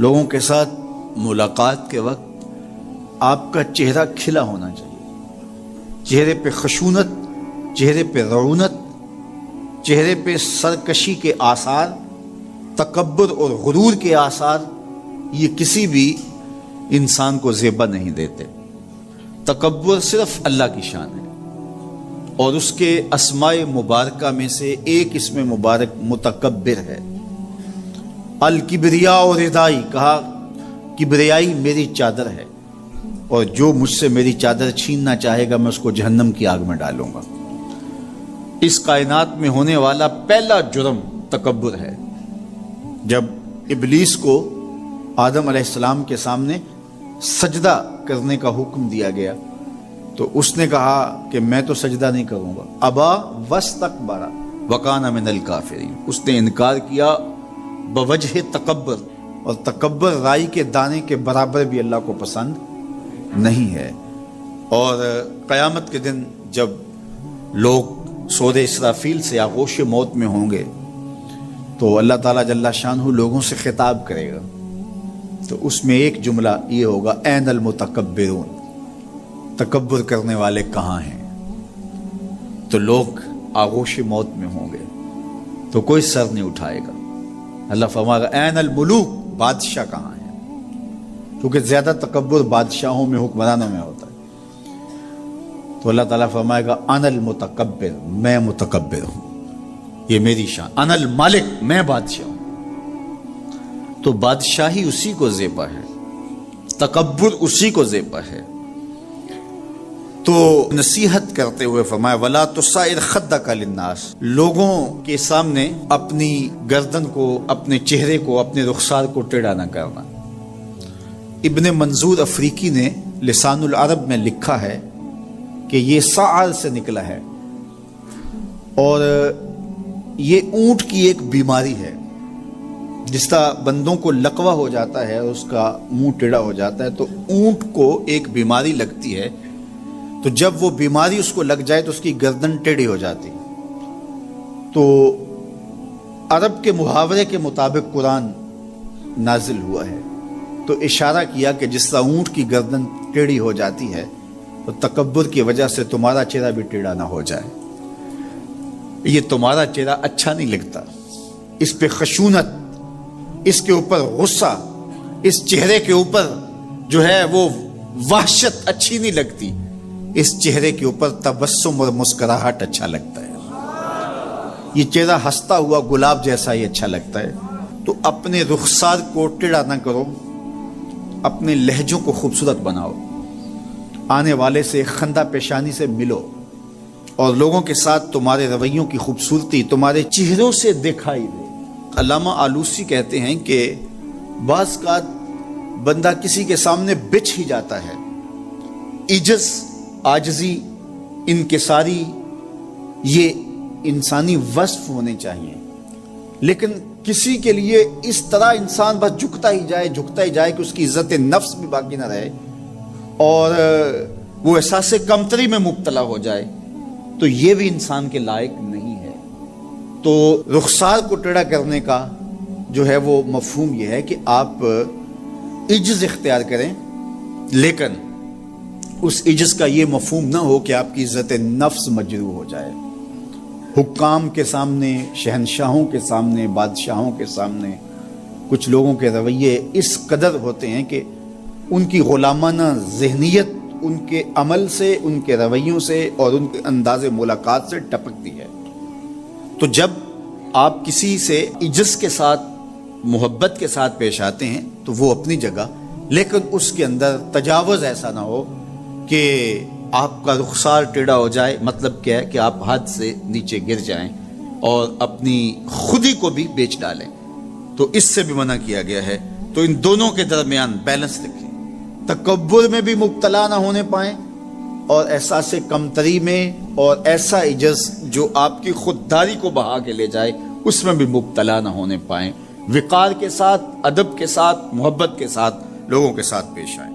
لوگوں کے ساتھ ملاقات کے وقت آپ کا چہرہ کھلا ہونا چاہیے، چہرے پہ خشونت، چہرے پہ رعونت، چہرے پہ سرکشی کے آثار، تکبر اور غرور کے آثار یہ کسی بھی انسان کو زیبا نہیں دیتے۔ تکبر صرف اللہ کی شان ہے، اور اس کے اسماء مبارکہ میں سے ایک اسم مبارک متکبر ہے۔ الکبریاء اور ردائی، کہا کبریائی میری چادر ہے، اور جو مجھ سے میری چادر چھیننا چاہے گا میں اس کو جہنم کی آگ میں ڈالوں گا۔ اس کائنات میں ہونے والا پہلا جرم تکبر ہے۔ جب ابلیس کو آدم علیہ السلام کے سامنے سجدہ کرنے کا حکم دیا گیا تو اس نے کہا کہ میں تو سجدہ نہیں کروں گا۔ ابا واستکبر وکان من الکافرین، اس نے انکار کیا بوجہ تکبر، اور تکبر رائی کے دانے کے برابر بھی اللہ کو پسند نہیں ہے۔ اور قیامت کے دن جب لوگ سور اسرافیل سے آغوش موت میں ہوں گے تو اللہ تعالیٰ جل شانہ لوگوں سے خطاب کرے گا، تو اس میں ایک جملہ یہ ہوگا، این المتکبرون، تکبر کرنے والے کہاں ہیں؟ تو لوگ آغوش موت میں ہوں گے تو کوئی سر نہیں اٹھائے گا۔ اللہ فرمائے گا این الملوک، بادشاہ کہاں ہیں؟ کیونکہ زیادہ تکبر بادشاہوں میں، حکمرانوں میں ہوتا ہے۔ تو اللہ تعالیٰ فرمائے گا انا المتکبر، میں متکبر ہوں، یہ میری شان، انا المالک، میں بادشاہ ہوں۔ تو بادشاہی اسی کو زیبا ہے، تکبر اسی کو زیبا ہے۔ تو نصیحت کرتے ہوئے فرمایا وَلَا تُصَعِرْ خَدَّكَ لِلنَّاسِ، لوگوں کے سامنے اپنی گردن کو، اپنے چہرے کو، اپنے رخسار کو ٹیڑھا نہ کرنا۔ ابن منظور افریقی نے لسان العرب میں لکھا ہے کہ یہ سعر سے نکلا ہے، اور یہ اونٹ کی ایک بیماری ہے۔ جس طرح بندوں کو لقوہ ہو جاتا ہے، اس کا منہ ٹیڑھا ہو جاتا ہے، تو اونٹ کو ایک بیماری لگتی ہے، تو جب وہ بیماری اس کو لگ جائے تو اس کی گردن ٹیڑھی ہو جاتی۔ تو عرب کے محاورے کے مطابق قرآن نازل ہوا ہے، تو اشارہ کیا کہ جس طرح اونٹ کی گردن ٹیڑھی ہو جاتی ہے تو تکبر کی وجہ سے تمہارا چہرہ بھی ٹیڑھا نہ ہو جائے۔ یہ تمہارا چہرہ اچھا نہیں لگتا، اس پہ خشونت، اس کے اوپر غصہ، اس چہرے کے اوپر جو ہے وہ وحشت اچھی نہیں لگتی، اس چہرے کے اوپر تبسم اور مسکراہٹ اچھا لگتا ہے۔ یہ چہرہ ہنستا ہوا گلاب جیسا ہی اچھا لگتا ہے۔ تو اپنے رخسار کو ٹیڑھا نہ کرو، اپنے لہجوں کو خوبصورت بناؤ، آنے والے سے خندہ پیشانی سے ملو، اور لوگوں کے ساتھ تمہارے رویوں کی خوبصورتی تمہارے چہروں سے دکھائی دے۔ علامہ آلوسی کہتے ہیں کہ بعض کا بندہ کسی کے سامنے بچھ ہی جاتا ہے، عجز، عاجزی، انکساری، یہ انسانی وصف ہونے چاہیے، لیکن کسی کے لیے اس طرح انسان بس جھکتا ہی جائے کہ اس کی عزت نفس بھی باقی نہ رہے اور وہ احساس کمتری میں مبتلا ہو جائے، تو یہ بھی انسان کے لائق نہیں ہے۔ تو رخسار کو ٹیڑھا کرنے کا جو ہے وہ مفہوم یہ ہے کہ آپ عجز اختیار کریں، لیکن اس عجز کا یہ مفہوم نہ ہو کہ آپ کی عزت نفس مجروح ہو جائے۔ حکام کے سامنے، شہنشاہوں کے سامنے، بادشاہوں کے سامنے کچھ لوگوں کے رویے اس قدر ہوتے ہیں کہ ان کی غلامانہ ذہنیت ان کے عمل سے، ان کے رویوں سے اور ان کے انداز ملاقات سے ٹپکتی ہے۔ تو جب آپ کسی سے عجز کے ساتھ، محبت کے ساتھ پیش آتے ہیں تو وہ اپنی جگہ، لیکن اس کے اندر تجاوز ایسا نہ ہو کہ آپ کا رخسار ٹیڑھا ہو جائے۔ مطلب کیا ہے کہ آپ حد سے نیچے گر جائیں اور اپنی خودی کو بھی بیچ ڈالیں، تو اس سے بھی منع کیا گیا ہے۔ تو ان دونوں کے درمیان بیلنس رکھیں، تکبر میں بھی مبتلا نہ ہونے پائیں اور احساس کمتری میں، اور ایسا عجز جو آپ کی خودداری کو بہا کے لے جائے اس میں بھی مبتلا نہ ہونے پائیں۔ وقار کے ساتھ، ادب کے ساتھ، محبت کے ساتھ لوگوں کے ساتھ پیش آئیں۔